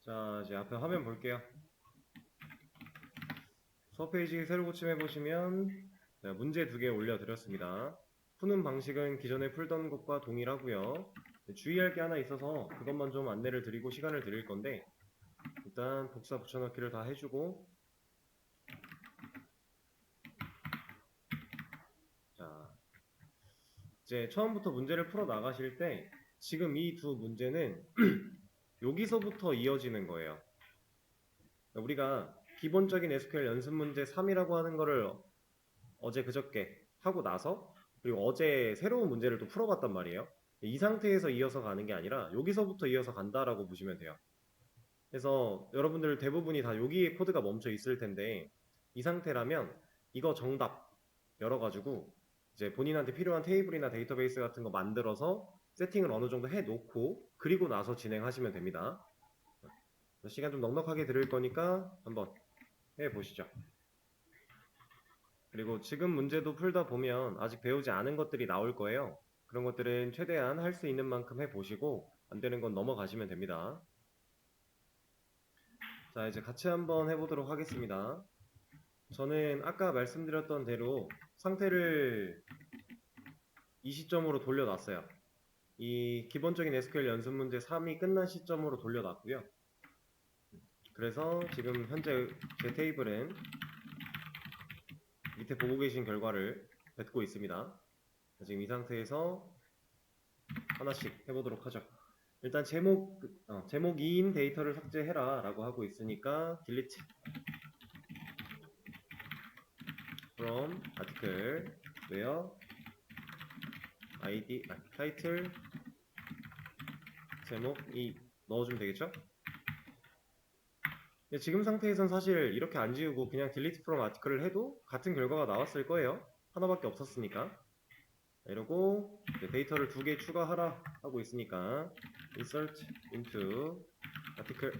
자, 이제 앞에 화면 볼게요. 수업 페이지 새로 고침해 보시면 문제 2개 올려드렸습니다. 푸는 방식은 기존에 풀던 것과 동일하고요. 주의할 게 하나 있어서 그것만 좀 안내를 드리고 시간을 드릴 건데, 일단 복사 붙여넣기를 다 해주고, 자, 이제 처음부터 문제를 풀어 나가실 때 지금 이 두 문제는 여기서부터 이어지는 거예요. 우리가 기본적인 SQL 연습 문제 3이라고 하는 거를 어제 그저께 하고 나서, 그리고 어제 새로운 문제를 또 풀어봤단 말이에요. 이 상태에서 이어서 가는 게 아니라 여기서부터 이어서 간다라고 보시면 돼요. 그래서 여러분들 대부분이 다 여기에 코드가 멈춰 있을 텐데, 이 상태라면 이거 정답 열어가지고 이제 본인한테 필요한 테이블이나 데이터베이스 같은 거 만들어서 세팅을 어느 정도 해 놓고 그리고 나서 진행하시면 됩니다. 시간 좀 넉넉하게 드릴 거니까 한번 해 보시죠. 그리고 지금 문제도 풀다 보면 아직 배우지 않은 것들이 나올 거예요. 그런 것들은 최대한 할 수 있는 만큼 해보시고 안 되는 건 넘어가시면 됩니다. 자, 이제 같이 한번 해보도록 하겠습니다. 저는 아까 말씀드렸던 대로 상태를 이 시점으로 돌려놨어요. 이 기본적인 SQL 연습 문제 3이 끝난 시점으로 돌려놨고요. 그래서 지금 현재 제 테이블은 밑에 보고 계신 결과를 뱉고 있습니다. 지금 이 상태에서 하나씩 해보도록 하죠. 일단 제목 2인 데이터를 삭제해라 라고 하고 있으니까 delete from article where id 타이틀 제목 2 넣어주면 되겠죠? 지금 상태에선 사실 이렇게 안 지우고 그냥 delete from article을 해도 같은 결과가 나왔을 거예요. 하나밖에 없었으니까. 이러고 데이터를 2개 추가하라 하고 있으니까 insert into article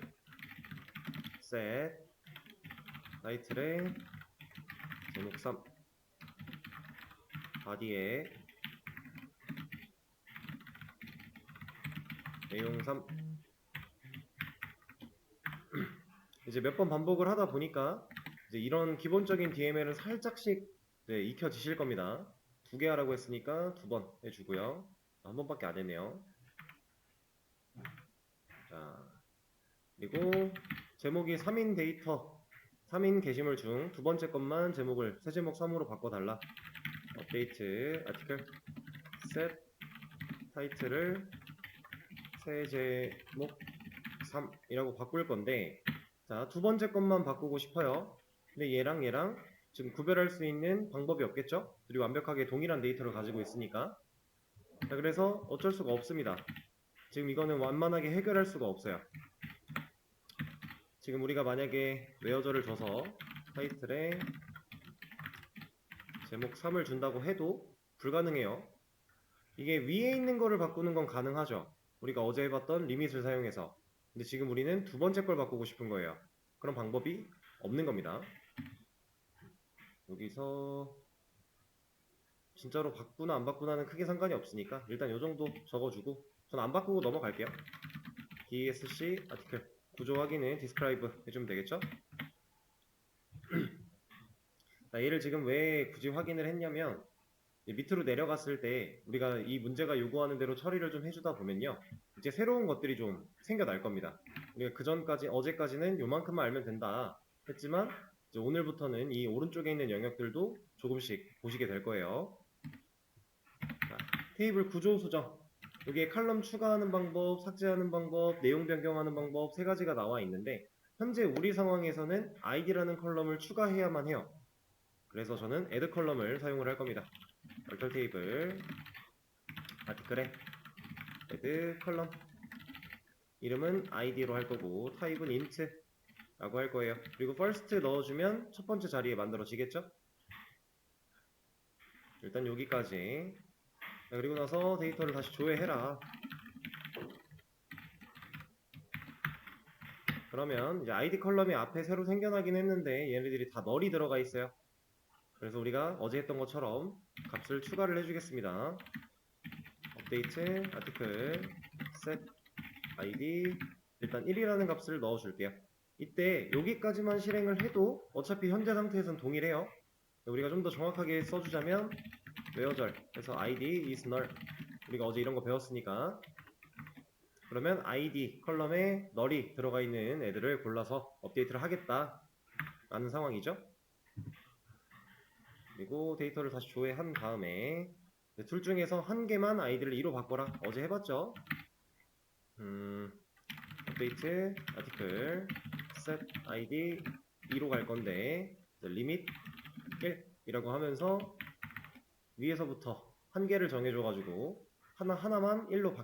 set 타이틀에 제목 3 바디에 내용 3 이제 몇 번 반복을 하다 보니까 이제 이런 기본적인 DML은 살짝씩 익혀지실 겁니다. 2개 하라고 했으니까 2번 해주고요. 한 번밖에 안 했네요. 자, 그리고 제목이 3인 데이터 3인 게시물 중 2번째 것만 제목을 새 제목 3으로 바꿔달라. 업데이트 아티클 셋 타이틀을 새 제목 3이라고 바꿀 건데, 자, 2번째 것만 바꾸고 싶어요. 근데 얘랑 지금 구별할 수 있는 방법이 없겠죠? 둘이 완벽하게 동일한 데이터를 가지고 있으니까. 자, 그래서 어쩔 수가 없습니다. 지금 이거는 완만하게 해결할 수가 없어요. 지금 우리가 만약에 웨어저를 줘서 타이틀에 제목 3을 준다고 해도 불가능해요. 이게 위에 있는 거를 바꾸는 건 가능하죠. 우리가 어제 해봤던 리밋을 사용해서. 근데 지금 우리는 2번째 걸 바꾸고 싶은 거예요. 그런 방법이 없는 겁니다. 여기서 진짜로 바꾸나 안 바꾸나는 크게 상관이 없으니까 일단 요 정도 적어주고 전 안 바꾸고 넘어갈게요. DSC 아티클 구조 확인은 describe 해주면 되겠죠? 자, 얘를 지금 왜 굳이 확인을 했냐면 밑으로 내려갔을 때 우리가 이 문제가 요구하는 대로 처리를 좀 해주다 보면요, 이제 새로운 것들이 좀 생겨날 겁니다. 우리가 그전까지 어제까지는 요만큼만 알면 된다 했지만 이제 오늘부터는 이 오른쪽에 있는 영역들도 조금씩 보시게 될 거예요. 자, 테이블 구조 수정, 여기에 칼럼 추가하는 방법, 삭제하는 방법, 내용 변경하는 방법 3가지가 나와 있는데 현재 우리 상황에서는 id라는 컬럼을 추가해야만 해요. 그래서 저는 add 컬럼을 사용을 할 겁니다. 얼털 테이블 아티클에 add 컬럼, 이름은 id로 할 거고 타입은 int 라고 할 거예요. 그리고 first 넣어주면 첫 번째 자리에 만들어지겠죠? 일단 여기까지. 자, 그리고 나서 데이터를 다시 조회해라. 그러면 이제 id 컬럼이 앞에 새로 생겨나긴 했는데 얘네들이 다 널이 들어가 있어요. 그래서 우리가 어제 했던 것처럼 값을 추가를 해주겠습니다. 업데이트 아티클 set id 일단 1이라는 값을 넣어줄게요. 이때 여기까지만 실행을 해도 어차피 현재 상태에선 동일해요. 우리가 좀 더 정확하게 써주자면 where절 그래서 id is null 우리가 어제 이런 거 배웠으니까 그러면 id 컬럼에 null이 들어가 있는 애들을 골라서 업데이트를 하겠다 라는 상황이죠. 그리고 데이터를 다시 조회한 다음에 둘 중에서 한 개만 아이디를 2로 바꿔라. 어제 해봤죠? 업데이트 아티클 set id 2로 갈 건데 리밋 1이라고 하면서 위에서부터 한 개를 정해줘가지고 하나만 2로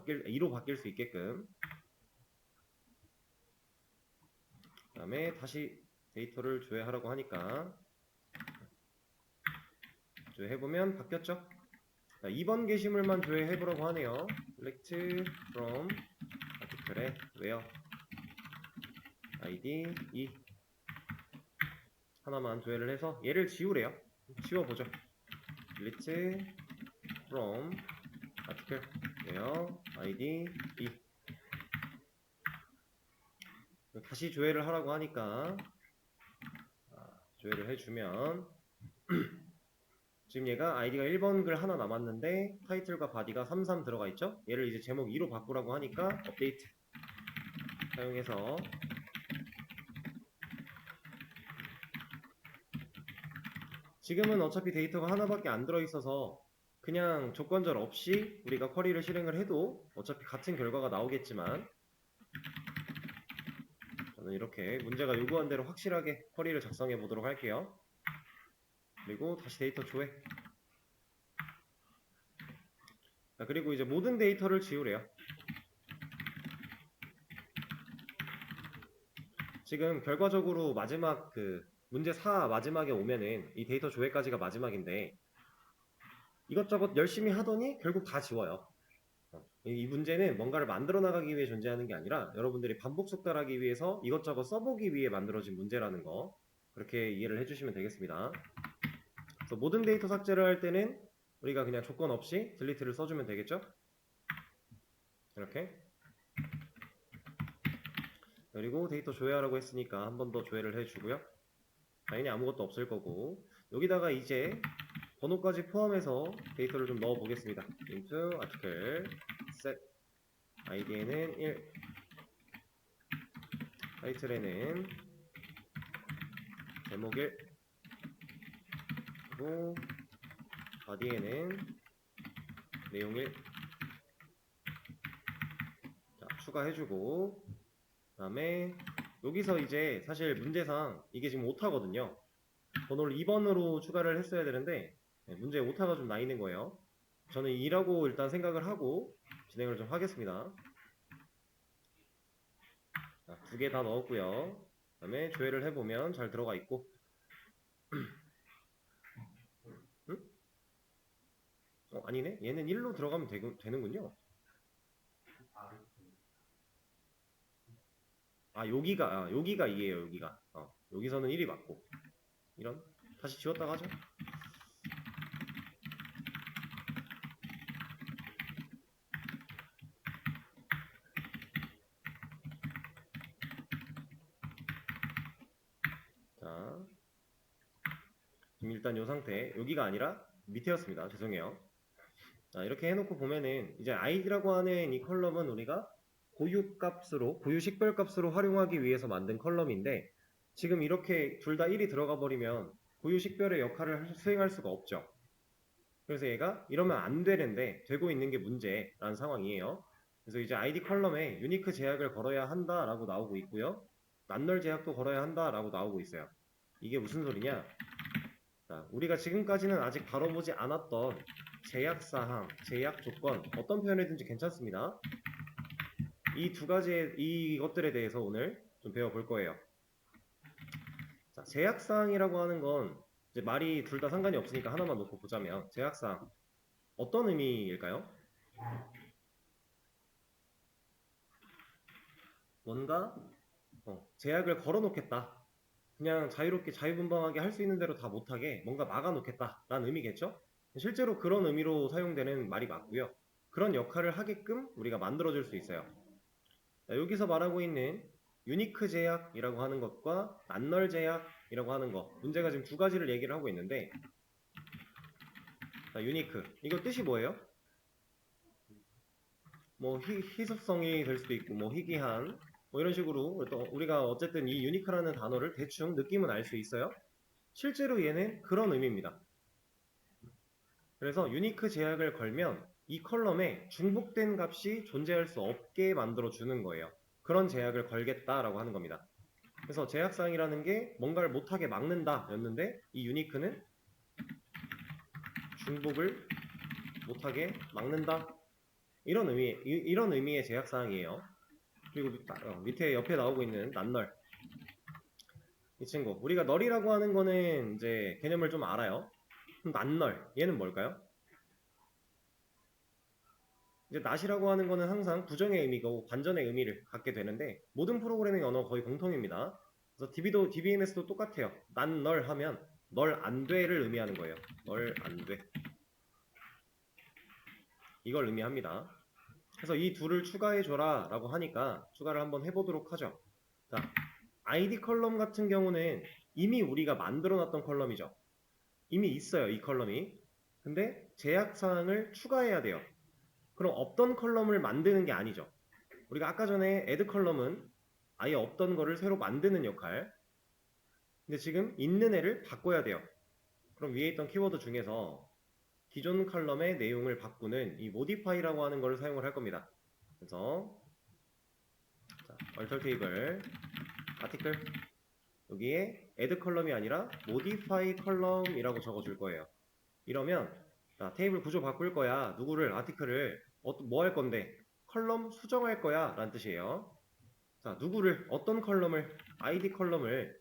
바뀔 수 있게끔 그 다음에 다시 데이터를 조회하라고 하니까 조회해보면 바뀌었죠? 자, 2번 게시물만 조회해보라고 하네요. select from article에 where id 2 하나만 조회를 해서 얘를 지우래요. 지워보죠. delete from article where id 2 다시 조회를 하라고 하니까 조회를 해주면 지금 얘가 아이디가 1번 글 하나 남았는데 타이틀과 바디가 33 들어가 있죠? 얘를 이제 제목 2로 바꾸라고 하니까 업데이트 사용해서 지금은 어차피 데이터가 하나밖에 안 들어있어서 그냥 조건절 없이 우리가 쿼리를 실행을 해도 어차피 같은 결과가 나오겠지만 저는 이렇게 문제가 요구한 대로 확실하게 쿼리를 작성해 보도록 할게요. 그리고 다시 데이터 조회. 자, 그리고 이제 모든 데이터를 지우래요. 지금 결과적으로 마지막 문제 4 마지막에 오면은 이 데이터 조회까지가 마지막인데 이것저것 열심히 하더니 결국 다 지워요. 이 문제는 뭔가를 만들어 나가기 위해 존재하는 게 아니라 여러분들이 반복 숙달하기 위해서 이것저것 써보기 위해 만들어진 문제라는 거 그렇게 이해를 해주시면 되겠습니다. 그래서 모든 데이터 삭제를 할 때는 우리가 그냥 조건 없이 delete를 써주면 되겠죠? 이렇게. 그리고 데이터 조회하라고 했으니까 한 번 더 조회를 해주고요. 당연히 아무것도 없을 거고 여기다가 이제 번호까지 포함해서 데이터를 좀 넣어 보겠습니다. into article set id에는 1 타이틀에는 제목 1 그리고 바디에는 내용 1 자, 추가해주고 그 다음에 여기서 이제 사실 문제상 이게 지금 오타거든요. 번호를 2번으로 추가를 했어야 되는데 문제에 오타가 좀 나 있는 거예요. 저는 2라고 일단 생각을 하고 진행을 좀 하겠습니다. 두 개 다 넣었고요. 그 다음에 조회를 해보면 잘 들어가 있고 응? 아니네? 얘는 1로 들어가면 되는군요. 여기가 2예요. 여기가 여기서는 1이 맞고 이런 다시 지웠다가 하죠. 자, 지금 일단 이 상태 여기가 아니라 밑에였습니다. 죄송해요. 자, 이렇게 해놓고 보면은 이제 id라고 하는 이 컬럼은 우리가 고유 식별값으로 활용하기 위해서 만든 컬럼인데 지금 이렇게 둘 다 1이 들어가 버리면 고유 식별의 역할을 수행할 수가 없죠. 그래서 얘가 이러면 안 되는데 되고 있는 게 문제라는 상황이에요. 그래서 이제 id 컬럼에 유니크 제약을 걸어야 한다라고 나오고 있고요. 난널 제약도 걸어야 한다라고 나오고 있어요. 이게 무슨 소리냐? 자, 우리가 지금까지는 아직 다뤄보지 않았던 제약사항, 제약조건 어떤 표현이든지 괜찮습니다. 이 두 가지의 이것들에 대해서 오늘 좀 배워볼 거예요. 자, 제약사항이라고 하는 건 이제 말이 둘 다 상관이 없으니까 하나만 놓고 보자면 제약사항 어떤 의미일까요? 뭔가 제약을 걸어놓겠다. 그냥 자유롭게 자유분방하게 할 수 있는 대로 다 못하게 뭔가 막아놓겠다 라는 의미겠죠? 실제로 그런 의미로 사용되는 말이 맞고요. 그런 역할을 하게끔 우리가 만들어줄 수 있어요. 자, 여기서 말하고 있는 유니크 제약이라고 하는 것과 난널 제약이라고 하는 것, 문제가 지금 두 가지를 얘기를 하고 있는데, 자, 유니크 이거 뜻이 뭐예요? 뭐 희소성이 될 수도 있고 뭐 희귀한 뭐 이런 식으로 또 우리가 어쨌든 이 유니크라는 단어를 대충 느낌은 알 수 있어요. 실제로 얘는 그런 의미입니다. 그래서 유니크 제약을 걸면 이 컬럼에 중복된 값이 존재할 수 없게 만들어 주는 거예요. 그런 제약을 걸겠다라고 하는 겁니다. 그래서 제약사항이라는 게 뭔가를 못하게 막는다 였는데 이 유니크는 중복을 못하게 막는다 이런 의미의 제약사항이에요. 그리고 밑에 옆에 나오고 있는 난널 이 친구 우리가 널이라고 하는 거는 이제 개념을 좀 알아요. 그럼 난널 얘는 뭘까요? 이제 not이라고 하는 거는 항상 부정의 의미고 반전의 의미를 갖게 되는데 모든 프로그래밍 언어 거의 공통입니다. 그래서 DBMS도 똑같아요. not null 하면 널 안 돼를 의미하는 거예요. 널 안 돼. 이걸 의미합니다. 그래서 이 둘을 추가해줘라 라고 하니까 추가를 한번 해보도록 하죠. 자, ID 컬럼 같은 경우는 이미 우리가 만들어놨던 컬럼이죠. 이미 있어요, 이 컬럼이. 근데 제약사항을 추가해야 돼요. 그럼 없던 컬럼을 만드는 게 아니죠. 우리가 아까 전에 add 컬럼은 아예 없던 거를 새로 만드는 역할. 근데 지금 있는 애를 바꿔야 돼요. 그럼 위에 있던 키워드 중에서 기존 컬럼의 내용을 바꾸는 이 modify라고 하는 거를 사용을 할 겁니다. 그래서 자, alter table, article 여기에 add 컬럼이 아니라 modify 컬럼이라고 적어줄 거예요. 이러면 자, 테이블 구조 바꿀 거야. 누구를 article을 뭐 할 건데 컬럼 수정할 거야 라는 뜻이에요. 자, 누구를 어떤 컬럼을 id 컬럼을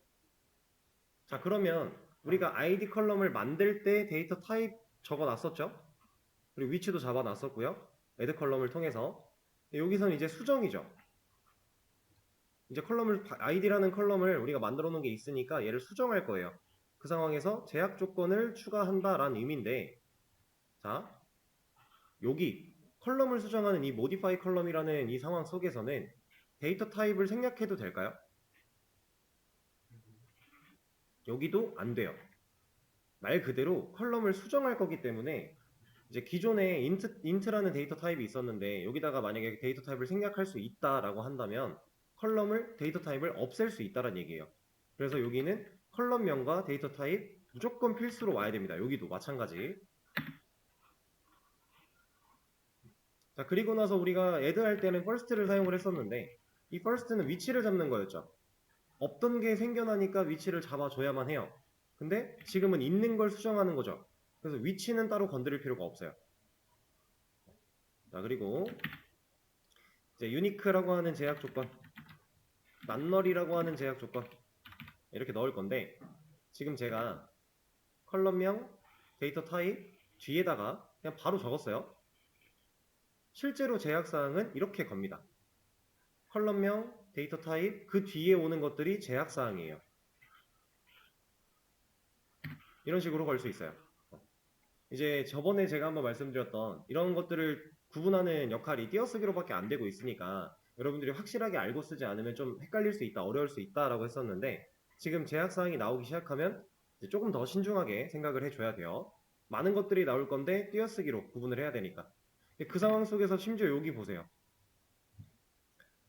자, 그러면 우리가 id 컬럼을 만들 때 데이터 타입 적어놨었죠? 그리고 위치도 잡아놨었고요. add 컬럼을 통해서 여기서는 이제 수정이죠. 이제 id라는 컬럼을 우리가 만들어 놓은 게 있으니까 얘를 수정할 거예요. 그 상황에서 제약 조건을 추가한다라는 의미인데 자, 여기 컬럼을 수정하는 이 modify 컬럼이라는 이 상황 속에서는 데이터 타입을 생략해도 될까요? 여기도 안 돼요. 말 그대로 컬럼을 수정할 거기 때문에 이제 기존에 int라는 데이터 타입이 있었는데 여기다가 만약에 데이터 타입을 생략할 수 있다라고 한다면 컬럼을 데이터 타입을 없앨 수 있다는 얘기예요. 그래서 여기는 컬럼명과 데이터 타입 무조건 필수로 와야 됩니다. 여기도 마찬가지. 자, 그리고 나서 우리가 add 할 때는 first를 사용을 했었는데 이 first는 위치를 잡는 거였죠. 없던 게 생겨나니까 위치를 잡아줘야만 해요. 근데 지금은 있는 걸 수정하는 거죠. 그래서 위치는 따로 건드릴 필요가 없어요. 자, 그리고 이제 유니크라고 하는 제약 조건, 난널이라고 하는 제약 조건 이렇게 넣을 건데 지금 제가 컬럼명 데이터 타입 뒤에다가 그냥 바로 적었어요. 실제로 제약사항은 이렇게 겁니다. 컬럼명 데이터 타입 그 뒤에 오는 것들이 제약사항이에요. 이런 식으로 걸 수 있어요. 이제 저번에 제가 한번 말씀드렸던 이런 것들을 구분하는 역할이 띄어쓰기로밖에 안 되고 있으니까 여러분들이 확실하게 알고 쓰지 않으면 좀 헷갈릴 수 있다, 어려울 수 있다라고 했었는데 지금 제약사항이 나오기 시작하면 이제 조금 더 신중하게 생각을 해줘야 돼요. 많은 것들이 나올 건데 띄어쓰기로 구분을 해야 되니까. 그 상황 속에서 심지어 여기 보세요.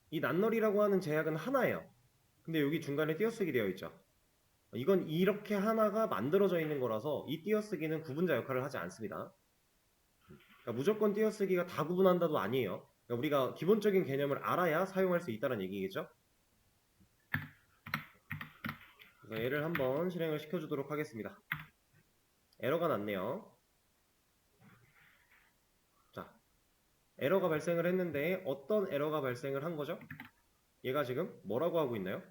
이 낱널이라고 하는 제약은 하나예요. 근데 여기 중간에 띄어쓰기 되어 있죠. 이건 이렇게 하나가 만들어져 있는 거라서 이 띄어쓰기는 구분자 역할을 하지 않습니다. 그러니까 무조건 띄어쓰기가 다 구분한다도 아니에요. 그러니까 우리가 기본적인 개념을 알아야 사용할 수 있다는 얘기겠죠. 그래서 얘를 한번 실행을 시켜주도록 하겠습니다. 에러가 났네요. 자, 에러가 발생을 했는데 어떤 에러가 발생을 한 거죠? 얘가 지금 뭐라고 하고 있나요?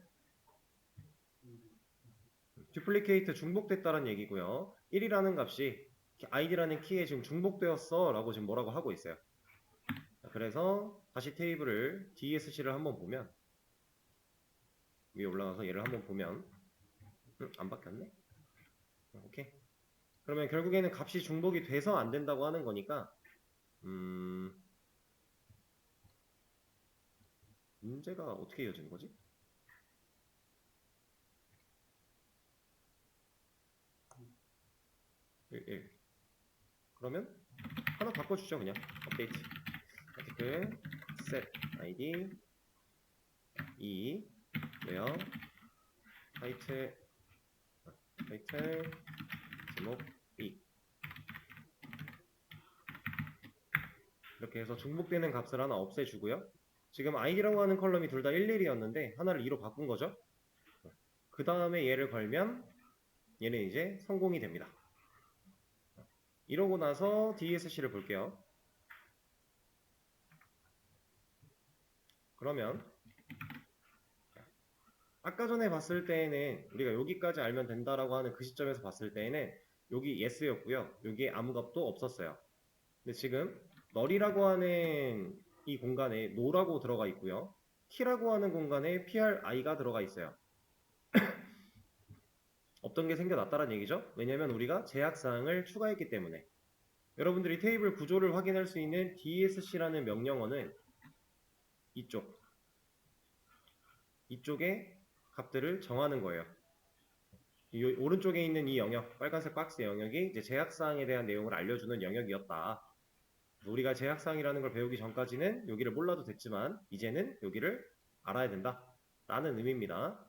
듀플리케이트 중복됐다는 얘기고요. 1이라는 값이 id라는 키에 지금 중복되었어 라고 지금 뭐라고 하고 있어요. 그래서 다시 테이블을 DSC를 한번 보면 위에 올라가서 얘를 한번 보면 안 바뀌었네? 오케이. 그러면 결국에는 값이 중복이 돼서 안 된다고 하는 거니까 문제가 어떻게 이어지는 거지? 1. 그러면 하나 바꿔주죠. 그냥 업데이트 아티클 set id 2 where 타이틀 제목 B 이렇게 해서 중복되는 값을 하나 없애주고요. 지금 id라고 하는 컬럼이 둘 다 11이었는데 하나를 2로 바꾼 거죠. 그 다음에 얘를 걸면 얘는 이제 성공이 됩니다. 이러고 나서 DSC를 볼게요. 그러면 아까 전에 봤을 때에는 우리가 여기까지 알면 된다라고 하는 그 시점에서 봤을 때에는 여기 yes였고요. 여기에 아무 값도 없었어요. 근데 지금 null이라고 하는 이 공간에 no라고 들어가 있고요. key라고 하는 공간에 pri가 들어가 있어요. 없던 게 생겨났다는 얘기죠. 왜냐면 우리가 제약사항을 추가했기 때문에. 여러분들이 테이블 구조를 확인할 수 있는 dsc라는 명령어는 이쪽에 값들을 정하는 거예요. 이 오른쪽에 있는 이 영역, 빨간색 박스 영역이 이제 제약사항에 대한 내용을 알려주는 영역이었다. 우리가 제약사항이라는 걸 배우기 전까지는 여기를 몰라도 됐지만 이제는 여기를 알아야 된다 라는 의미입니다.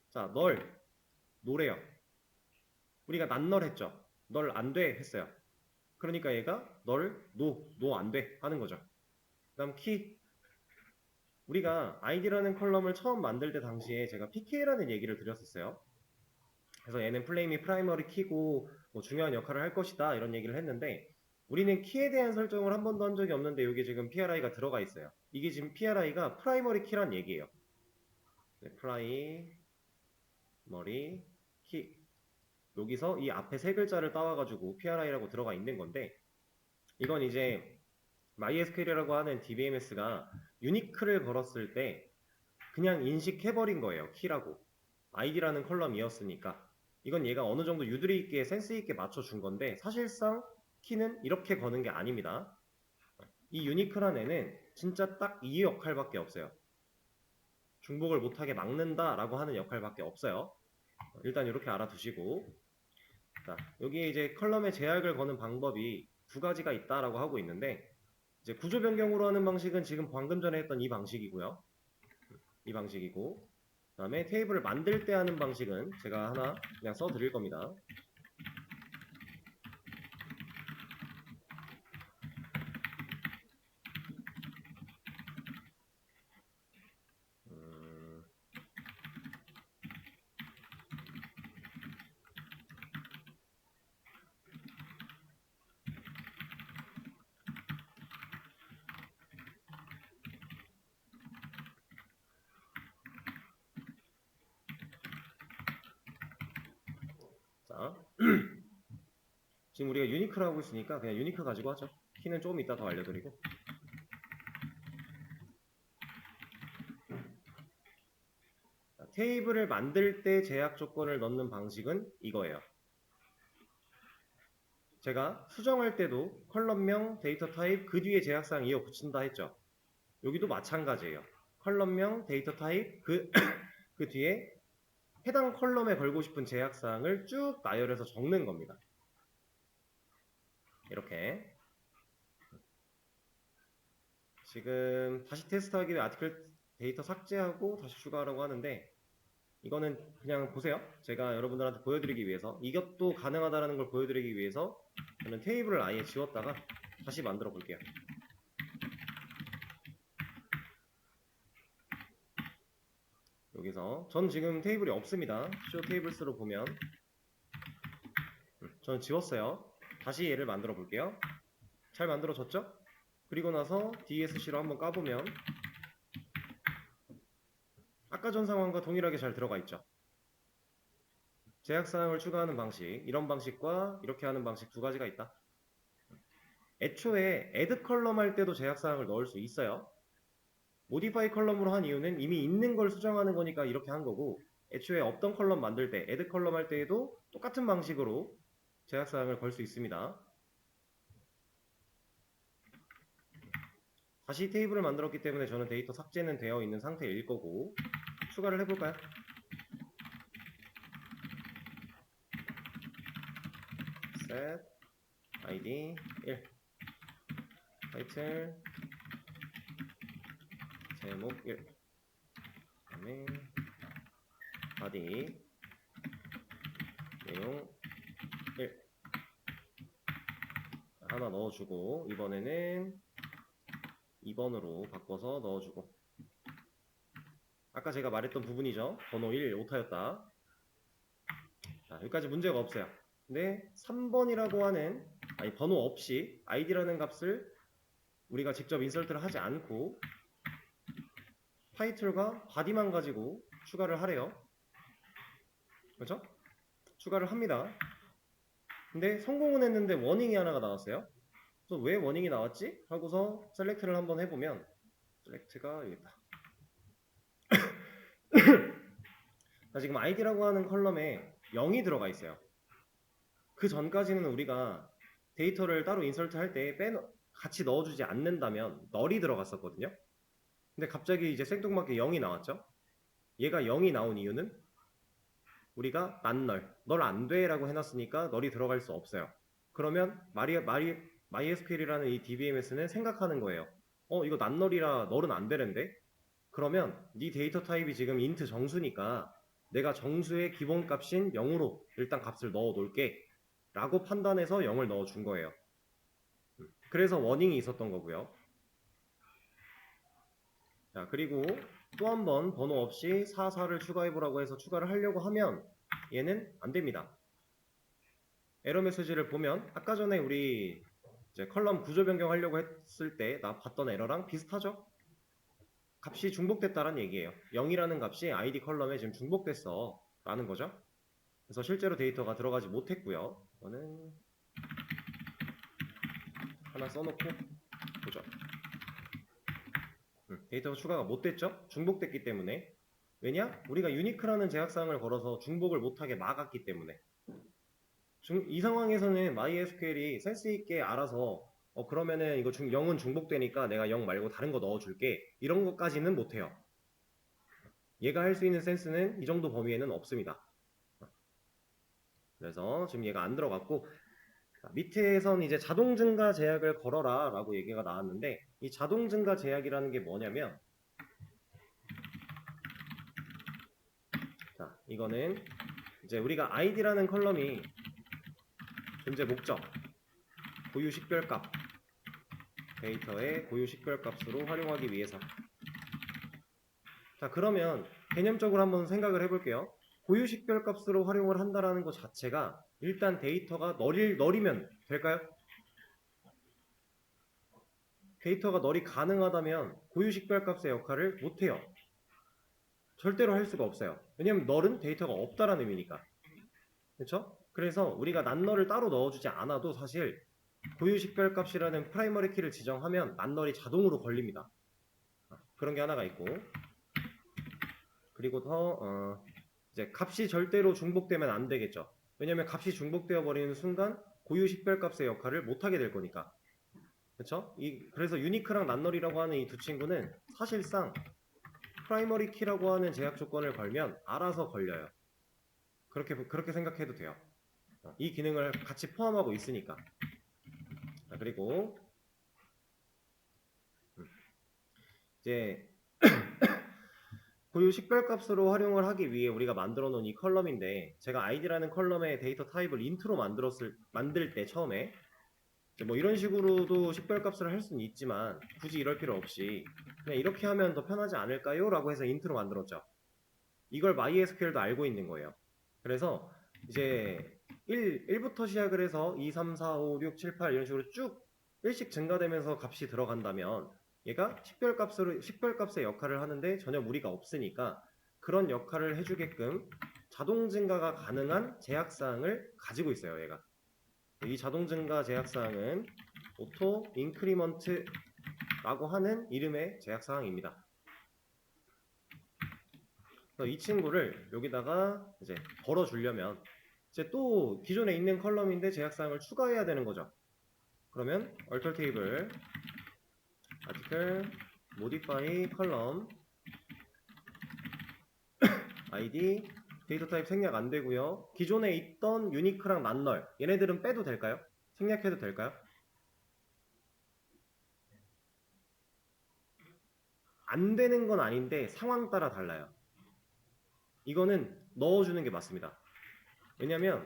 자, 노래요. 우리가 난널 했죠. 널 안 돼 했어요. 그러니까 얘가 널 노 안 돼 하는 거죠. 그 다음 키. 우리가 id라는 컬럼을 처음 만들 때 당시에 제가 pk라는 얘기를 드렸었어요. 그래서 얘는 플레임이 프라이머리 키고 뭐 중요한 역할을 할 것이다 이런 얘기를 했는데 우리는 키에 대한 설정을 한 번도 한 적이 없는데 여기 지금 pri가 들어가 있어요. 이게 지금 pri가 프라이머리 키란 얘기예요. 네, 프라이머리 키. 여기서 이 앞에 세 글자를 따와가지고 pri라고 들어가 있는 건데 이건 이제 MySQL이라고 하는 DBMS가 유니크를 걸었을 때 그냥 인식해버린 거예요. 키라고. id라는 컬럼이었으니까. 이건 얘가 어느 정도 유두리 있게 센스 있게 맞춰준 건데 사실상 키는 이렇게 거는 게 아닙니다. 이 유니크란 애는 진짜 딱 이 역할밖에 없어요. 중복을 못하게 막는다 라고 하는 역할밖에 없어요. 일단 이렇게 알아두시고 자, 여기에 이제 컬럼에 제약을 거는 방법이 두 가지가 있다라고 하고 있는데 이제 구조 변경으로 하는 방식은 지금 방금 전에 했던 이 방식이고요. 이 방식이고 그 다음에 테이블을 만들 때 하는 방식은 제가 하나 그냥 써 드릴 겁니다. 자, 지금 우리가 유니크를 하고 있으니까 그냥 유니크 가지고 하죠. 키는 조금 이따 더 알려드리고 자, 테이블을 만들 때 제약 조건을 넣는 방식은 이거예요. 제가 수정할 때도 컬럼명, 데이터 타입, 그 뒤에 제약사항 이어 붙인다 했죠. 여기도 마찬가지예요. 컬럼명, 데이터 타입, 그 뒤에 해당 컬럼에 걸고 싶은 제약사항을 쭉 나열해서 적는 겁니다. 이렇게 지금 다시 테스트하기 위해 아티클 데이터 삭제하고 다시 추가하라고 하는데 이거는 그냥 보세요. 제가 여러분들한테 보여드리기 위해서 이것도 가능하다는 걸 보여드리기 위해서 저는 테이블을 아예 지웠다가 다시 만들어 볼게요. 여기서 전 지금 테이블이 없습니다. show tables로 보면 저는 지웠어요. 다시 얘를 만들어 볼게요. 잘 만들어졌죠? 그리고 나서 DSC로 한번 까보면 아까 전 상황과 동일하게 잘 들어가 있죠. 제약사항을 추가하는 방식, 이런 방식과 이렇게 하는 방식 두 가지가 있다. 애초에 add 컬럼 할 때도 제약사항을 넣을 수 있어요. modify 컬럼으로 한 이유는 이미 있는 걸 수정하는 거니까 이렇게 한 거고 애초에 없던 컬럼 만들 때 add 컬럼 할 때에도 똑같은 방식으로 제약사항을 걸 수 있습니다. 다시 테이블을 만들었기 때문에 저는 데이터 삭제는 되어 있는 상태일 거고, 추가를 해볼까요? set id 1 타이틀 제목 1 그다음에 body 내용 1 하나 넣어주고, 이번에는 2번으로 바꿔서 넣어주고, 아까 제가 말했던 부분이죠. 번호 1 오타였다. 자, 여기까지 문제가 없어요. 근데 3번이라고 하는, 아니 번호 없이 id라는 값을 우리가 직접 인설트를 하지 않고 타이틀과 바디만 가지고 추가를 하래요. 그렇죠? 추가를 합니다. 근데 성공은 했는데 워닝이 하나가 나왔어요. 그래서 왜 워닝이 나왔지? 하고서 셀렉트를 한번 해보면, 셀렉트가 여기 있다. 자, 지금 id라고 하는 컬럼에 0이 들어가 있어요. 그 전까지는 우리가 데이터를 따로 인설트 할 때 같이 넣어주지 않는다면 널이 들어갔었거든요. 근데 갑자기 이제 생뚱맞게 0이 나왔죠. 얘가 0이 나온 이유는 우리가 난널, 널 안 돼 라고 해놨으니까 널이 들어갈 수 없어요. 그러면 MySQL이라는 이 DBMS는 생각하는 거예요. 이거 난널이라 널은 안 되는데? 그러면 네 데이터 타입이 지금 int 정수니까 내가 정수의 기본값인 0으로 일단 값을 넣어 놓을게 라고 판단해서 0을 넣어 준 거예요. 그래서 워닝이 있었던 거고요. 자, 그리고 또 한 번 번호 없이 44를 추가해보라고 해서 추가를 하려고 하면 얘는 안 됩니다. 에러 메시지를 보면 아까 전에 우리 이제 컬럼 구조 변경하려고 했을 때 나 봤던 에러랑 비슷하죠? 값이 중복됐다는 얘기예요. 0이라는 값이 id 컬럼에 지금 중복됐어 라는 거죠. 그래서 실제로 데이터가 들어가지 못했고요. 이거는 하나 써놓고 보죠. 데이터가 추가가 못됐죠? 중복됐기 때문에. 왜냐? 우리가 유니크라는 제약사항을 걸어서 중복을 못하게 막았기 때문에. 이 상황에서는 MySQL이 센스있게 알아서 그러면은 이거 0은 중복되니까 내가 0 말고 다른 거 넣어줄게, 이런 것까지는 못해요. 얘가 할 수 있는 센스는 이 정도 범위에는 없습니다. 그래서 지금 얘가 안 들어갔고, 밑에선 이제 자동 증가 제약을 걸어라 라고 얘기가 나왔는데, 이 자동 증가 제약이라는 게 뭐냐면, 자, 이거는 이제 우리가 id라는 컬럼이 존재 목적, 고유 식별값, 데이터의 고유 식별값으로 활용하기 위해서. 자, 그러면 개념적으로 한번 생각을 해볼게요. 고유 식별값으로 활용을 한다라는 것 자체가 일단 데이터가 널이면 될까요? 데이터가 널이 가능하다면 고유 식별값의 역할을 못해요. 절대로 할 수가 없어요. 왜냐면 널은 데이터가 없다라는 의미니까. 그렇죠? 그래서 우리가 난널을 따로 넣어주지 않아도 사실 고유 식별값이라는 프라이머리 키를 지정하면 난널이 자동으로 걸립니다. 그런 게 하나가 있고, 그리고 더 이제 값이 절대로 중복되면 안 되겠죠. 왜냐면 값이 중복되어 버리는 순간 고유 식별값의 역할을 못하게 될 거니까. 그렇죠? 그래서 유니크랑 난널이라고 하는 이 두 친구는 사실상 프라이머리 키라고 하는 제약 조건을 걸면 알아서 걸려요. 그렇게 생각해도 돼요. 이 기능을 같이 포함하고 있으니까. 그리고 이제 고유 식별값으로 활용을 하기 위해 우리가 만들어 놓은 이 컬럼인데, 제가 id라는 컬럼의 데이터 타입을 int로 만들 때 처음에 뭐 이런 식으로도 식별값을 할 수는 있지만 굳이 이럴 필요 없이 그냥 이렇게 하면 더 편하지 않을까요? 라고 해서 int로 만들었죠. 이걸 MySQL도 알고 있는 거예요. 그래서 이제 1부터 시작을 해서 2, 3, 4, 5, 6, 7, 8 이런 식으로 쭉 1씩 증가되면서 값이 들어간다면 얘가 식별값의 역할을 하는데 전혀 무리가 없으니까 그런 역할을 해주게끔 자동 증가가 가능한 제약사항을 가지고 있어요. 얘가. 이 자동 증가 제약사항은 오토 인크리먼트라고 하는 이름의 제약사항입니다. 이 친구를 여기다가 이제 걸어주려면 이제 또 기존에 있는 컬럼인데 제약사항을 추가해야 되는 거죠. 그러면 alter table article modify column id 데이터 타입 생략 안 되고요. 기존에 있던 유니크랑 난널 얘네들은 빼도 될까요? 생략해도 될까요? 안 되는 건 아닌데 상황 따라 달라요. 이거는 넣어주는 게 맞습니다. 왜냐면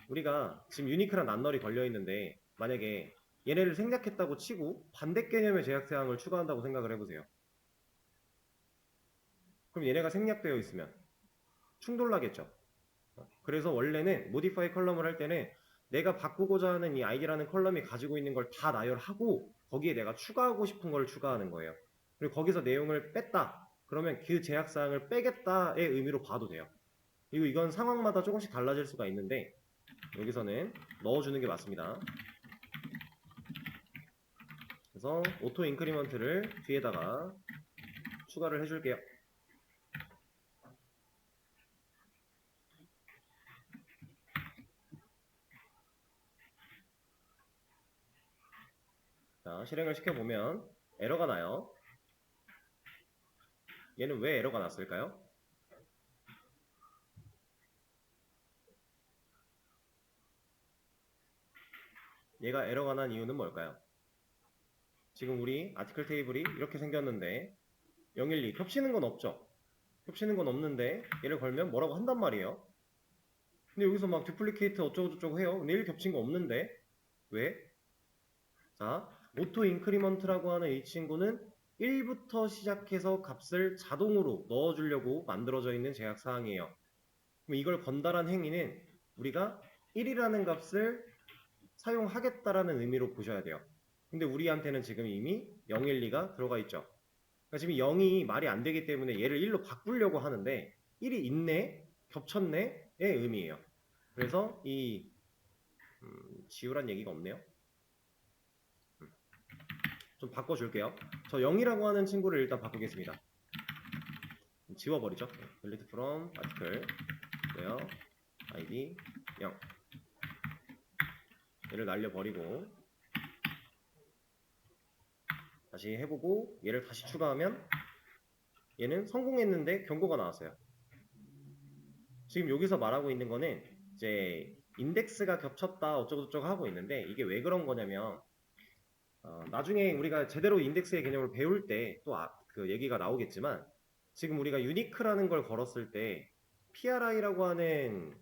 우리가 지금 유니크랑 난널이 걸려 있는데 만약에 얘네를 생략했다고 치고 반대 개념의 제약 사항을 추가한다고 생각을 해보세요. 그럼 얘네가 생략되어 있으면 충돌나겠죠. 그래서 원래는 modify 컬럼을 할 때는 내가 바꾸고자 하는 이 id라는 컬럼이 가지고 있는 걸 다 나열하고 거기에 내가 추가하고 싶은 걸 추가하는 거예요. 그리고 거기서 내용을 뺐다. 그러면 그 제약사항을 빼겠다의 의미로 봐도 돼요. 그리고 이건 상황마다 조금씩 달라질 수가 있는데 여기서는 넣어주는 게 맞습니다. 그래서 오토 인크리먼트를 뒤에다가 추가를 해줄게요. 자, 실행을 시켜보면 에러가 나요. 얘는 왜 에러가 났을까요? 얘가 에러가 난 이유는 뭘까요? 지금 우리 아티클 테이블이 이렇게 생겼는데 012 겹치는 건 없죠? 겹치는 건 없는데 얘를 걸면 뭐라고 한단 말이에요. 근데 여기서 막 듀플리케이트 어쩌고저쩌고 해요. 근데 1 겹친 거 없는데 왜? 자, 오토 인크리먼트라고 하는 이 친구는 1부터 시작해서 값을 자동으로 넣어주려고 만들어져 있는 제약 사항이에요. 그럼 이걸 건달한 행위는 우리가 1이라는 값을 사용하겠다라는 의미로 보셔야 돼요. 근데 우리한테는 지금 이미 012가 들어가 있죠. 그러니까 지금 0이 말이 안 되기 때문에 얘를 1로 바꾸려고 하는데 1이 있네, 겹쳤네의 의미예요. 그래서 이 지우란 얘기가 없네요. 좀 바꿔줄게요. 저 0이라고 하는 친구를 일단 바꾸겠습니다. 지워버리죠. delete from article where id 0 얘를 날려버리고 다시 해보고 얘를 다시 추가하면 얘는 성공했는데 경고가 나왔어요. 지금 여기서 말하고 있는 거는 이제 인덱스가 겹쳤다 어쩌고저쩌고 하고 있는데 이게 왜 그런 거냐면 나중에 우리가 제대로 인덱스의 개념을 배울 때 또 그 얘기가 나오겠지만 지금 우리가 유니크라는 걸 걸었을 때 PRI라고 하는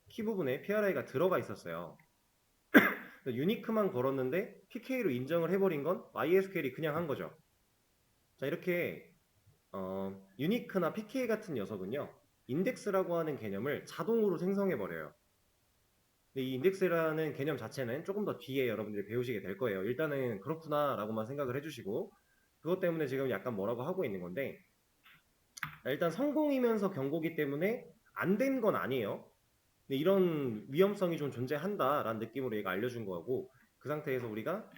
키 부분에 PRI가 들어가 있었어요. 유니크만 걸었는데 PK로 인정을 해버린 건 MySQL이 그냥 한 거죠. 자, 이렇게 유니크나 PK 같은 녀석은요 인덱스라고 하는 개념을 자동으로 생성해버려요. 근데 이 인덱스라는 개념 자체는 조금 더 뒤에 여러분들이 배우시게 될 거예요. 일단은 그렇구나 라고만 생각을 해주시고 그것 때문에 지금 약간 뭐라고 하고 있는 건데 일단 성공이면서 경고기 때문에 안 된 건 아니에요. 근데 이런 위험성이 좀 존재한다 라는 느낌으로 얘가 알려준 거고 그 상태에서 우리가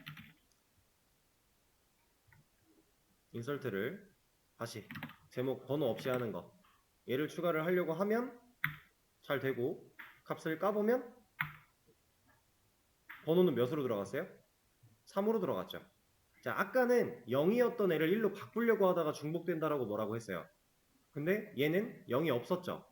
인설트를 다시 제목 번호 없이 하는 거 얘를 추가를 하려고 하면 잘 되고 값을 까보면 번호는 몇으로 들어갔어요? 3으로 들어갔죠. 자, 아까는 0이었던 애를 1로 바꾸려고 하다가 중복된다라고 뭐라고 했어요. 근데 얘는 0이 없었죠.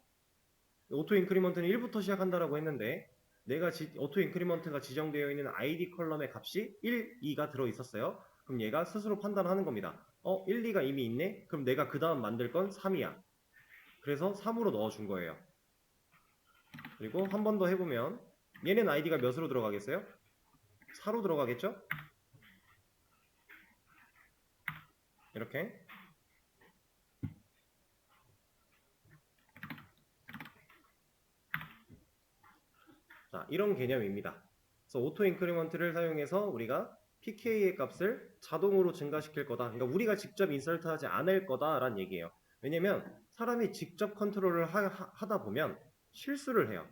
오토 인크리먼트는 1부터 시작한다라고 했는데 내가 오토 인크리먼트가 지정되어 있는 ID 컬럼의 값이 1, 2가 들어있었어요. 그럼 얘가 스스로 판단하는 겁니다. 1, 2가 이미 있네? 그럼 내가 그 다음 만들 건 3이야. 그래서 3으로 넣어준 거예요. 그리고 한 번 더 해보면 얘는 ID가 몇으로 들어가겠어요? 4로 들어가겠죠? 이렇게 자, 이런 개념입니다. 그래서 오토 인크리먼트를 사용해서 우리가 PK의 값을 자동으로 증가시킬 거다. 그러니까 우리가 직접 인설트하지 않을 거다라는 얘기예요. 왜냐면 사람이 직접 컨트롤을 하다 보면 실수를 해요.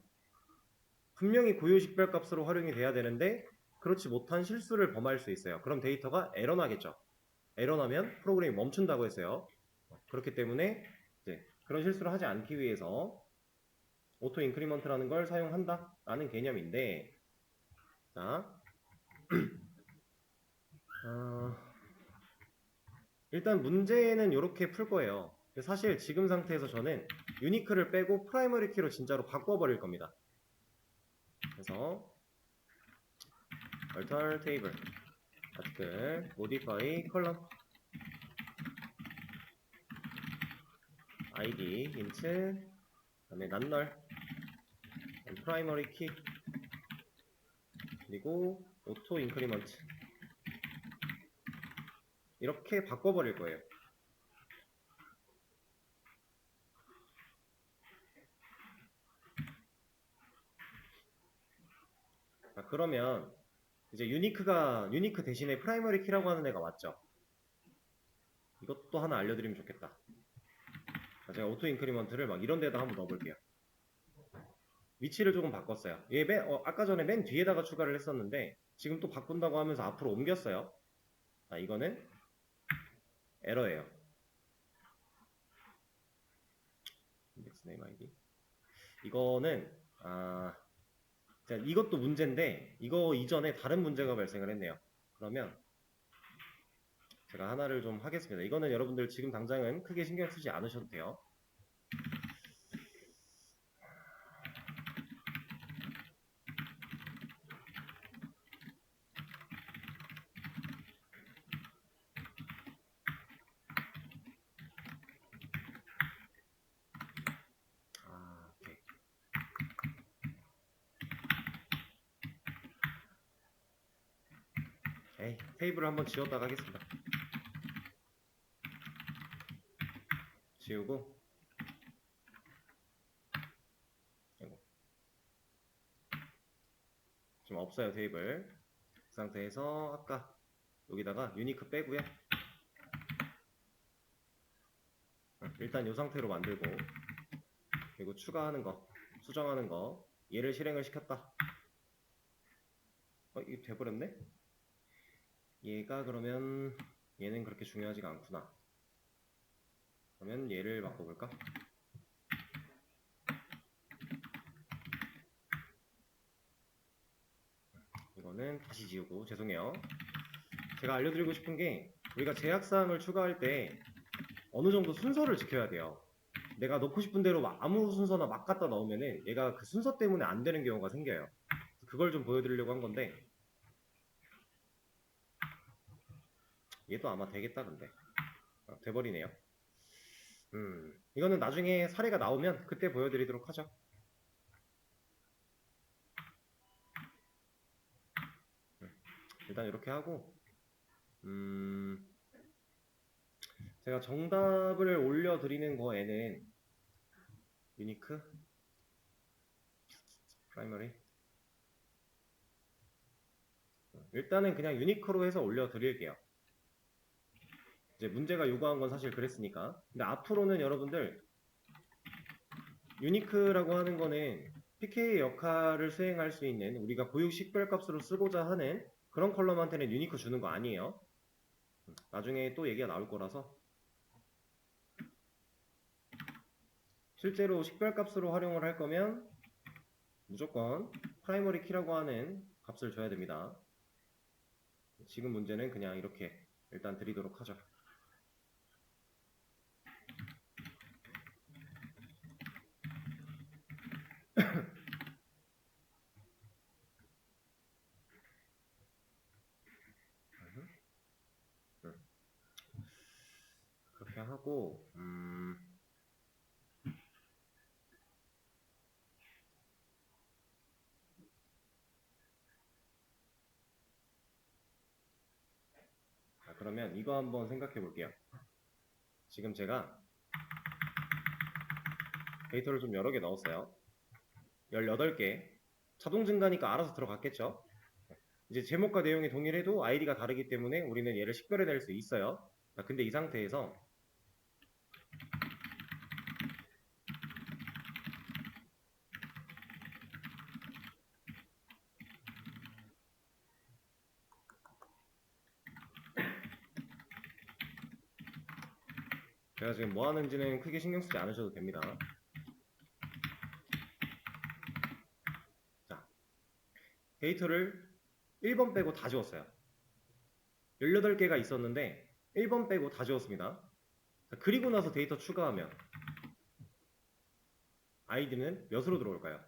분명히 고유식별 값으로 활용이 돼야 되는데 그렇지 못한 실수를 범할 수 있어요. 그럼 데이터가 에러 나겠죠. 에러 나면 프로그램이 멈춘다고 했어요. 그렇기 때문에 이제 그런 실수를 하지 않기 위해서 오토 인크리먼트라는 걸 사용한다 라는 개념인데 자 일단 문제는 이렇게 풀 거예요. 사실 지금 상태에서 저는 유니크를 빼고 프라이머리 키로 진짜로 바꿔버릴 겁니다. 그래서 alter table article modify column id int 그다음에 none primary key 그리고 auto increment 이렇게 바꿔버릴 거예요. 자, 그러면 이제 유니크 대신에 프라이머리 키라고 하는 애가 왔죠. 이것도 하나 알려드리면 좋겠다. 자, 제가 오토 인크리먼트를 막 이런 데다 한번 넣어볼게요. 위치를 조금 바꿨어요. 얘 아까 전에 맨 뒤에다가 추가를 했었는데 지금 또 바꾼다고 하면서 앞으로 옮겼어요. 자, 이거는 에러예요. index name id 이거는 자, 이것도 문제인데 이거 이전에 다른 문제가 발생을 했네요. 그러면 제가 하나를 좀 하겠습니다. 이거는 여러분들 지금 당장은 크게 신경 쓰지 않으셔도 돼요. 오케이. 테이블을 한번 지웠다가 하겠습니다. 지우고 지금 없어요 테이블. 그 상태에서 아까 여기다가 유니크 빼고요. 일단 이 상태로 만들고 그리고 추가하는 거 수정하는 거 얘를 실행을 시켰다. 이게 돼버렸네? 얘가 그러면 얘는 그렇게 중요하지가 않구나. 그러면 얘를 바꿔볼까? 이거는 다시 지우고 죄송해요. 제가 알려드리고 싶은 게 우리가 제약사항을 추가할 때 어느 정도 순서를 지켜야 돼요. 내가 넣고 싶은 대로 아무 순서나 막 갖다 넣으면은 얘가 그 순서 때문에 안 되는 경우가 생겨요. 그걸 좀 보여드리려고 한 건데 얘도 아마 되겠다 근데 돼버리네요. 이거는 나중에 사례가 나오면 그때 보여드리도록 하죠. 일단 이렇게 하고 제가 정답을 올려드리는 거에는 유니크 프라이머리 일단은 그냥 유니크로 해서 올려드릴게요. 이제 문제가 요구한 건 사실 그랬으니까. 근데 앞으로는 여러분들 유니크라고 하는 거는 PK의 역할을 수행할 수 있는 우리가 고유 식별값으로 쓰고자 하는 그런 컬럼한테는 유니크 주는 거 아니에요. 나중에 또 얘기가 나올 거라서 실제로 식별값으로 활용을 할 거면 무조건 프라이머리 키라고 하는 값을 줘야 됩니다. 지금 문제는 그냥 이렇게 일단 드리도록 하죠. 그렇게 하고 그러면 이거 한번 생각해 볼게요. 지금 제가 데이터를 좀 여러 개 넣었어요. 18개. 자동 증가니까 알아서 들어갔겠죠. 이제 제목과 내용이 동일해도 아이디가 다르기 때문에 우리는 얘를 식별해낼 수 있어요. 근데 이 상태에서 제가 지금 뭐 하는지는 크게 신경 쓰지 않으셔도 됩니다. 자, 데이터를 1번 빼고 다 지웠어요. 18개가 있었는데 1번 빼고 다 지웠습니다. 자, 그리고 나서 데이터 추가하면 아이디는 몇으로 들어올까요?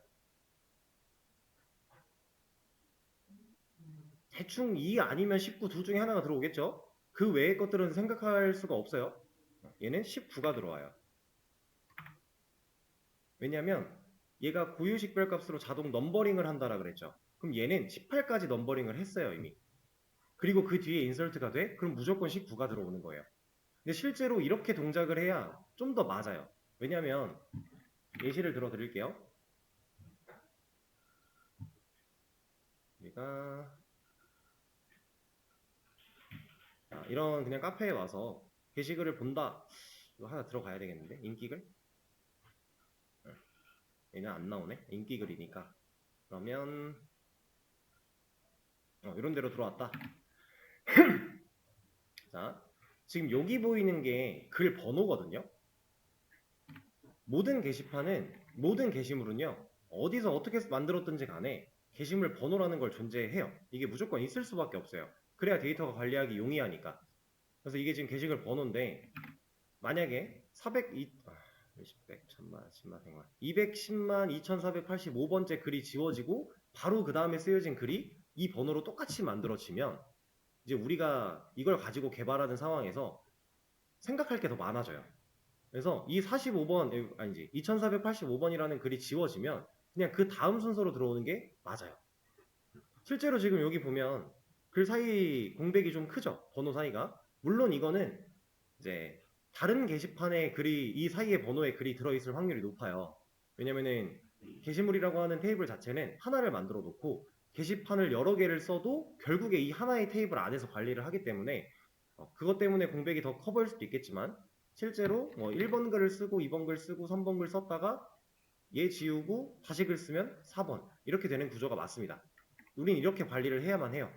대충 2 아니면 19 둘 중에 하나가 들어오겠죠? 그 외의 것들은 생각할 수가 없어요. 얘는 19가 들어와요. 왜냐면 얘가 고유식별 값으로 자동 넘버링을 한다라 그랬죠. 그럼 얘는 18까지 넘버링을 했어요 이미. 그리고 그 뒤에 인설트가 돼? 그럼 무조건 19가 들어오는 거예요. 근데 실제로 이렇게 동작을 해야 좀 더 맞아요. 왜냐면 예시를 들어 드릴게요. 우리가 이런 그냥 카페에 와서 게시글을 본다. 이거 하나 들어가야 되겠는데? 인기글? 얘는 안 나오네. 인기글이니까. 그러면 이런 데로 들어왔다. 자, 지금 여기 보이는 게 글 번호거든요. 모든 게시판은, 모든 게시물은요, 어디서 어떻게 만들었든지 간에 게시물 번호라는 걸 존재해요. 이게 무조건 있을 수밖에 없어요. 그래야 데이터가 관리하기 용이하니까. 그래서 이게 지금 게시글 번호인데, 만약에 100, 1000만, 10만, 100만, 210만 2485번째 글이 지워지고, 바로 그 다음에 쓰여진 글이 이 번호로 똑같이 만들어지면, 이제 우리가 이걸 가지고 개발하는 상황에서 생각할 게 더 많아져요. 그래서 이 45번, 아니지, 2485번이라는 글이 지워지면 그냥 그 다음 순서로 들어오는 게 맞아요. 실제로 지금 여기 보면 글 사이 공백이 좀 크죠? 번호 사이가. 물론 이거는 이제 다른 게시판에 글이, 이 사이에 번호에 글이 들어있을 확률이 높아요. 왜냐면은 게시물이라고 하는 테이블 자체는 하나를 만들어 놓고 게시판을 여러 개를 써도 결국에 이 하나의 테이블 안에서 관리를 하기 때문에 그것 때문에 공백이 더 커 보일 수도 있겠지만 실제로 1번 글을 쓰고 2번 글 쓰고 3번 글 썼다가 얘 지우고 다시 글 쓰면 4번 이렇게 되는 구조가 맞습니다. 우린 이렇게 관리를 해야만 해요.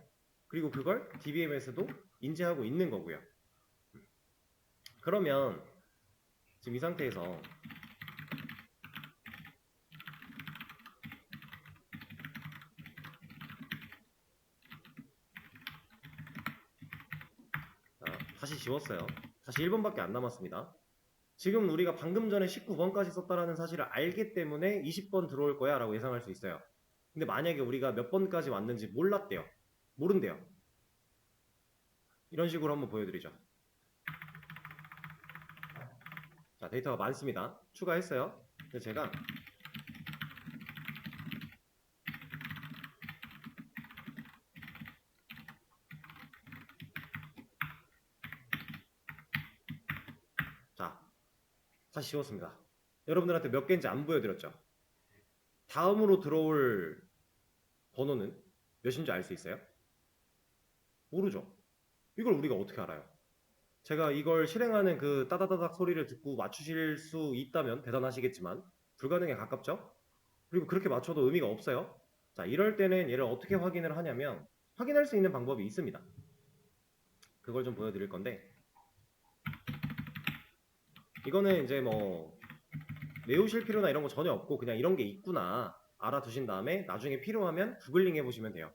그리고 그걸 DBM에서도 인지하고 있는 거고요. 그러면 지금 이 상태에서 다시 지웠어요. 다시 1번밖에 안 남았습니다. 지금 우리가 방금 전에 19번까지 썼다라는 사실을 알기 때문에 20번 들어올 거야 라고 예상할 수 있어요. 근데 만약에 우리가 몇 번까지 왔는지 몰랐대요. 모른대요. 이런 식으로 한번 보여드리죠. 자, 데이터가 많습니다. 추가했어요. 근데 제가 자, 다시 지웠습니다. 여러분들한테 몇 개인지 안 보여드렸죠. 다음으로 들어올 번호는 몇인지 알 수 있어요? 모르죠. 이걸 우리가 어떻게 알아요? 제가 이걸 실행하는 그 따다다닥 소리를 듣고 맞추실 수 있다면 대단하시겠지만 불가능에 가깝죠? 그리고 그렇게 맞춰도 의미가 없어요. 자, 이럴 때는 얘를 어떻게 확인을 하냐면 확인할 수 있는 방법이 있습니다. 그걸 좀 보여드릴 건데 이거는 이제 뭐 외우실 필요나 이런 거 전혀 없고 그냥 이런 게 있구나 알아두신 다음에 나중에 필요하면 구글링 해보시면 돼요.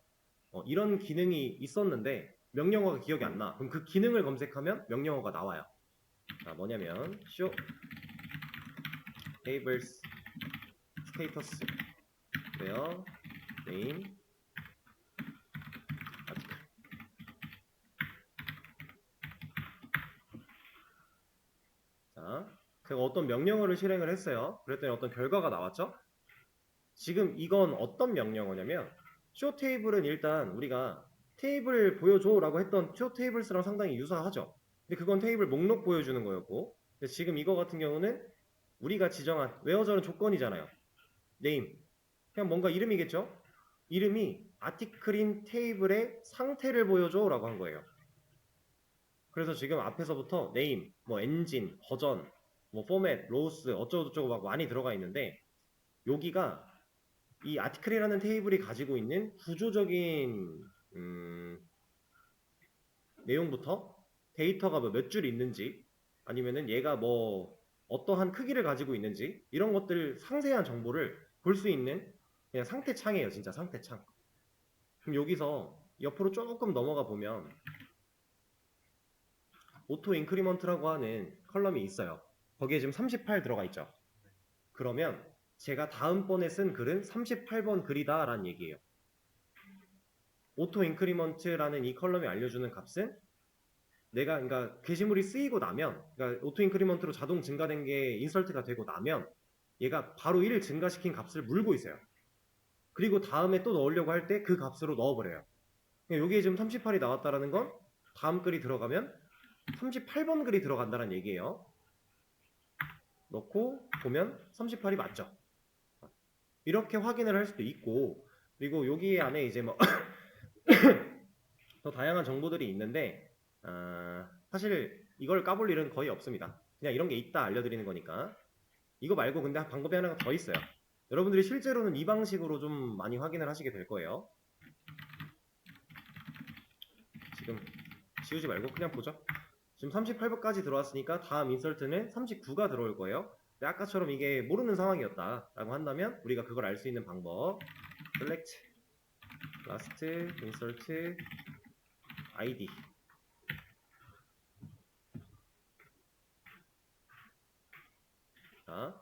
이런 기능이 있었는데 명령어가 기억이 안 나. 그럼 그 기능을 검색하면 명령어가 나와요. 자, 뭐냐면 show tables status where name article. 자, 제가 어떤 명령어를 실행을 했어요. 그랬더니 어떤 결과가 나왔죠. 지금 이건 어떤 명령어냐면 show table은 일단 우리가 테이블 보여줘 라고 했던 show tables랑 상당히 유사하죠. 근데 그건 테이블 목록 보여주는 거였고 근데 지금 이거 같은 경우는 우리가 지정한 where저는 조건이잖아요. name 그냥 뭔가 이름이겠죠. 이름이 아티클인 테이블의 상태를 보여줘 라고 한 거예요. 그래서 지금 앞에서부터 name, 뭐 engine, 버전, 뭐 format, rows 어쩌고저쩌고 막 많이 들어가 있는데 여기가 이 아티클이라는 테이블이 가지고 있는 구조적인 내용부터 데이터가 몇 줄 있는지 아니면은 얘가 뭐 어떠한 크기를 가지고 있는지 이런 것들 상세한 정보를 볼 수 있는 그냥 상태창이에요. 진짜 상태창. 그럼 여기서 옆으로 조금 넘어가 보면 오토 인크리먼트라고 하는 컬럼이 있어요. 거기에 지금 38 들어가 있죠. 그러면 제가 다음번에 쓴 글은 38번 글이다 라는 얘기예요. 오토 인크리먼트라는 이 컬럼이 알려주는 값은 내가 그러니까 게시물이 쓰이고 나면 그러니까 오토 인크리먼트로 자동 증가된 게 인설트가 되고 나면 얘가 바로 1을 증가시킨 값을 물고 있어요. 그리고 다음에 또 넣으려고 할 때 그 값으로 넣어버려요. 여기에 지금 38이 나왔다라는 건 다음 글이 들어가면 38번 글이 들어간다는 얘기예요. 넣고 보면 38이 맞죠. 이렇게 확인을 할 수도 있고, 그리고 여기 안에 이제 뭐 더 다양한 정보들이 있는데 사실 이걸 까볼 일은 거의 없습니다. 그냥 이런 게 있다 알려드리는 거니까. 이거 말고 근데 방법이 하나가 더 있어요. 여러분들이 실제로는 이 방식으로 좀 많이 확인을 하시게 될 거예요. 지금 지우지 말고 그냥 보죠. 지금 38번까지 들어왔으니까 다음 인설트는 39가 들어올 거예요. 근데 아까처럼 이게 모르는 상황이었다 라고 한다면 우리가 그걸 알 수 있는 방법 select last insert id. 자,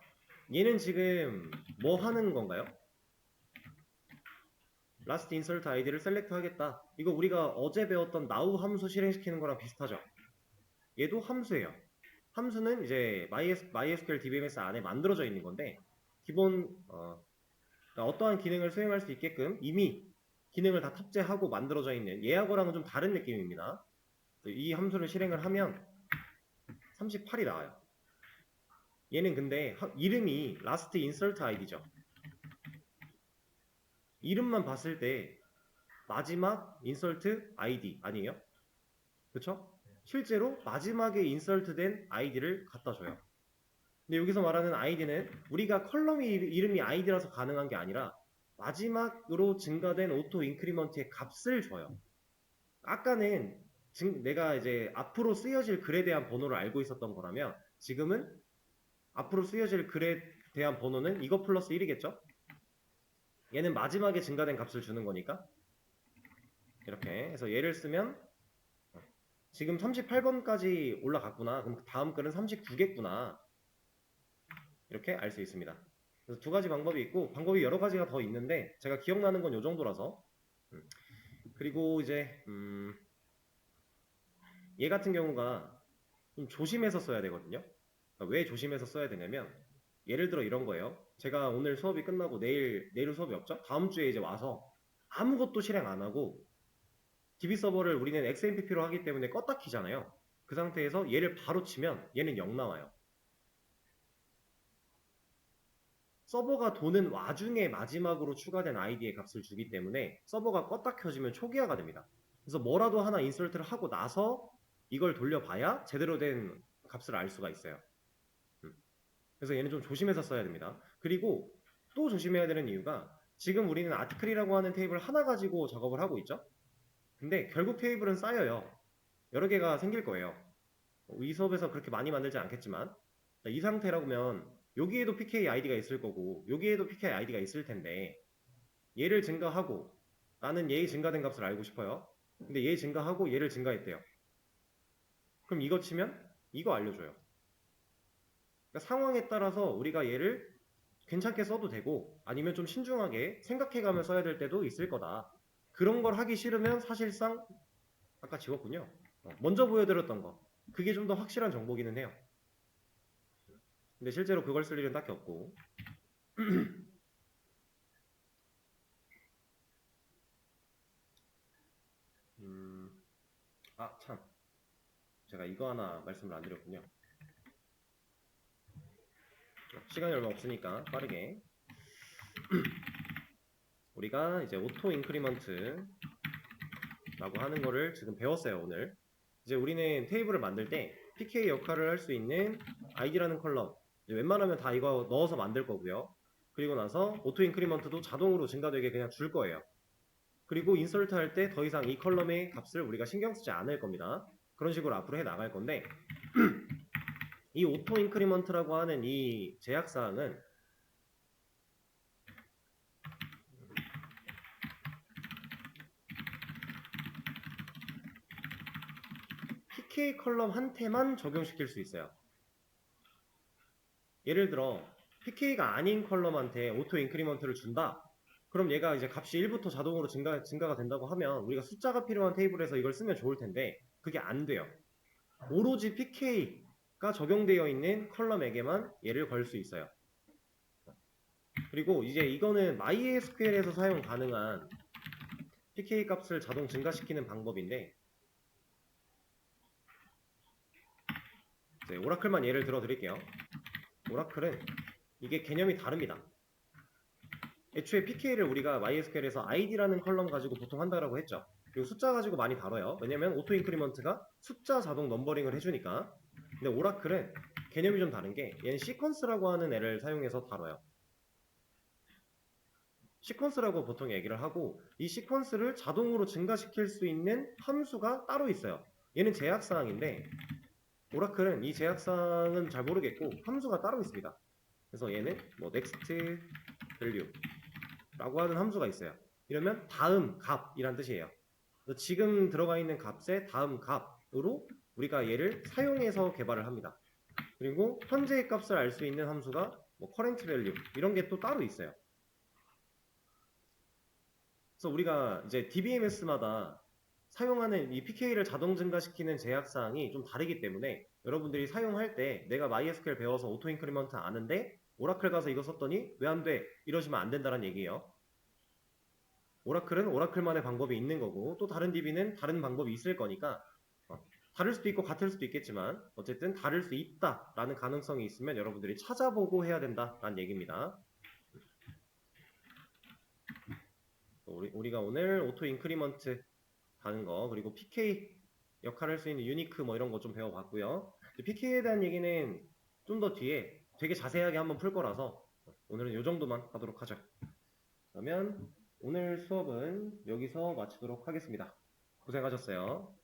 얘는 지금 뭐 하는 건가요? last insert id를 select 하겠다. 이거 우리가 어제 배웠던 now 함수 실행시키는 거랑 비슷하죠. 얘도 함수예요. 함수는 이제 MySQL DBMS 안에 만들어져 있는 건데 기본 어떠한 기능을 수행할 수 있게끔 이미 기능을 다 탑재하고 만들어져 있는 얘하고랑은 좀 다른 느낌입니다. 이 함수를 실행을 하면 38이 나와요. 얘는 근데 이름이 last insert id죠. 이름만 봤을 때 마지막 insert id 아니에요? 그쵸? 실제로 마지막에 인설트된 id를 갖다 줘요. 근데 여기서 말하는 id는 우리가 컬럼이 이름이 id라서 가능한 게 아니라 마지막으로 증가된 오토 인크리먼트의 값을 줘요. 아까는 내가 이제 앞으로 쓰여질 글에 대한 번호를 알고 있었던 거라면 지금은 앞으로 쓰여질 글에 대한 번호는 이거 플러스 1이겠죠? 얘는 마지막에 증가된 값을 주는 거니까 이렇게 해서 얘를 쓰면 지금 38번까지 올라갔구나. 그럼 다음 글은 39겠구나. 이렇게 알 수 있습니다. 그래서 두 가지 방법이 있고 방법이 여러 가지가 더 있는데 제가 기억나는 건 요 정도라서 그리고 이제 얘 같은 경우가 좀 조심해서 써야 되거든요. 그러니까 왜 조심해서 써야 되냐면 예를 들어 이런 거예요. 제가 오늘 수업이 끝나고 내일 수업이 없죠? 다음 주에 이제 와서 아무것도 실행 안 하고 DB 서버를 우리는 XMPP로 하기 때문에 껐다 키잖아요. 그 상태에서 얘를 바로 치면 얘는 0 나와요. 서버가 도는 와중에 마지막으로 추가된 아이디의 값을 주기 때문에 서버가 껐다 켜지면 초기화가 됩니다. 그래서 뭐라도 하나 인설트를 하고 나서 이걸 돌려봐야 제대로 된 값을 알 수가 있어요. 그래서 얘는 좀 조심해서 써야 됩니다. 그리고 또 조심해야 되는 이유가 지금 우리는 아티클이라고 하는 테이블 하나 가지고 작업을 하고 있죠. 근데 결국 테이블은 쌓여요. 여러 개가 생길 거예요. 이 수업에서 그렇게 많이 만들지 않겠지만 이 상태라면 여기에도 PK 아이디가 있을 거고 여기에도 PK 아이디가 있을 텐데 얘를 증가하고 나는 얘의 증가된 값을 알고 싶어요. 근데 얘 증가하고 얘를 증가했대요. 그럼 이거 치면 이거 알려줘요. 그러니까 상황에 따라서 우리가 얘를 괜찮게 써도 되고 아니면 좀 신중하게 생각해가며 써야 될 때도 있을 거다. 그런 걸 하기 싫으면 사실상 아까 지웠군요. 먼저 보여드렸던 거 그게 좀 더 확실한 정보기는 해요. 근데 실제로 그걸 쓸 일은 딱히 없고 참 제가 이거 하나 말씀을 안 드렸군요. 시간이 얼마 없으니까 빠르게 우리가 이제 오토 인크리먼트 라고 하는 거를 지금 배웠어요. 오늘 이제 우리는 테이블을 만들 때 PK 역할을 할 수 있는 id라는 컬럼 웬만하면 다 이거 넣어서 만들 거고요. 그리고 나서 오토 인크리먼트도 자동으로 증가되게 그냥 줄 거예요. 그리고 인설트 할 때 더 이상 이 컬럼의 값을 우리가 신경 쓰지 않을 겁니다. 그런 식으로 앞으로 해 나갈 건데 이 오토 인크리먼트라고 하는 이 제약사항은 PK 컬럼한테만 적용시킬 수 있어요. 예를 들어 PK가 아닌 컬럼한테 오토 인크리먼트를 준다. 그럼 얘가 이제 값이 1부터 자동으로 증가가 된다고 하면 우리가 숫자가 필요한 테이블에서 이걸 쓰면 좋을 텐데 그게 안 돼요. 오로지 PK가 적용되어 있는 컬럼에게만 얘를 걸 수 있어요. 그리고 이제 이거는 MySQL에서 사용 가능한 PK 값을 자동 증가시키는 방법인데 이제 오라클만 예를 들어 드릴게요. 오라클은 이게 개념이 다릅니다. 애초에 PK를 우리가 MySQL에서 id라는 컬럼 가지고 보통 한다라고 했죠. 그리고 숫자 가지고 많이 다뤄요. 왜냐면 오토 인크리먼트가 숫자 자동 넘버링을 해주니까. 근데 오라클은 개념이 좀 다른 게 얘는 시퀀스라고 하는 애를 사용해서 다뤄요. 시퀀스라고 보통 얘기를 하고 이 시퀀스를 자동으로 증가시킬 수 있는 함수가 따로 있어요. 얘는 제약사항인데 오라클은 이 제약사항은 잘 모르겠고 함수가 따로 있습니다. 그래서 얘는 뭐 next value 라고 하는 함수가 있어요. 이러면 다음 값이란 뜻이에요. 지금 들어가 있는 값의 다음 값으로 우리가 얘를 사용해서 개발을 합니다. 그리고 현재의 값을 알 수 있는 함수가 뭐 current value 이런 게 또 따로 있어요. 그래서 우리가 이제 DBMS마다 사용하는 이 PK를 자동 증가시키는 제약사항이 좀 다르기 때문에 여러분들이 사용할 때 내가 MySQL 배워서 오토 인크리먼트 아는데 오라클 가서 이거 썼더니 왜 안 돼? 이러시면 안 된다는 얘기예요. 오라클은 오라클만의 방법이 있는 거고 또 다른 DB는 다른 방법이 있을 거니까 다를 수도 있고 같을 수도 있겠지만 어쨌든 다를 수 있다라는 가능성이 있으면 여러분들이 찾아보고 해야 된다라는 얘기입니다. 우리가 오늘 오토 인크리먼트 하는 거 그리고 PK 역할을 할 수 있는 유니크 뭐 이런 거 좀 배워봤고요. PK에 대한 얘기는 좀 더 뒤에 되게 자세하게 한번 풀 거라서 오늘은 이 정도만 하도록 하죠. 그러면 오늘 수업은 여기서 마치도록 하겠습니다. 고생하셨어요.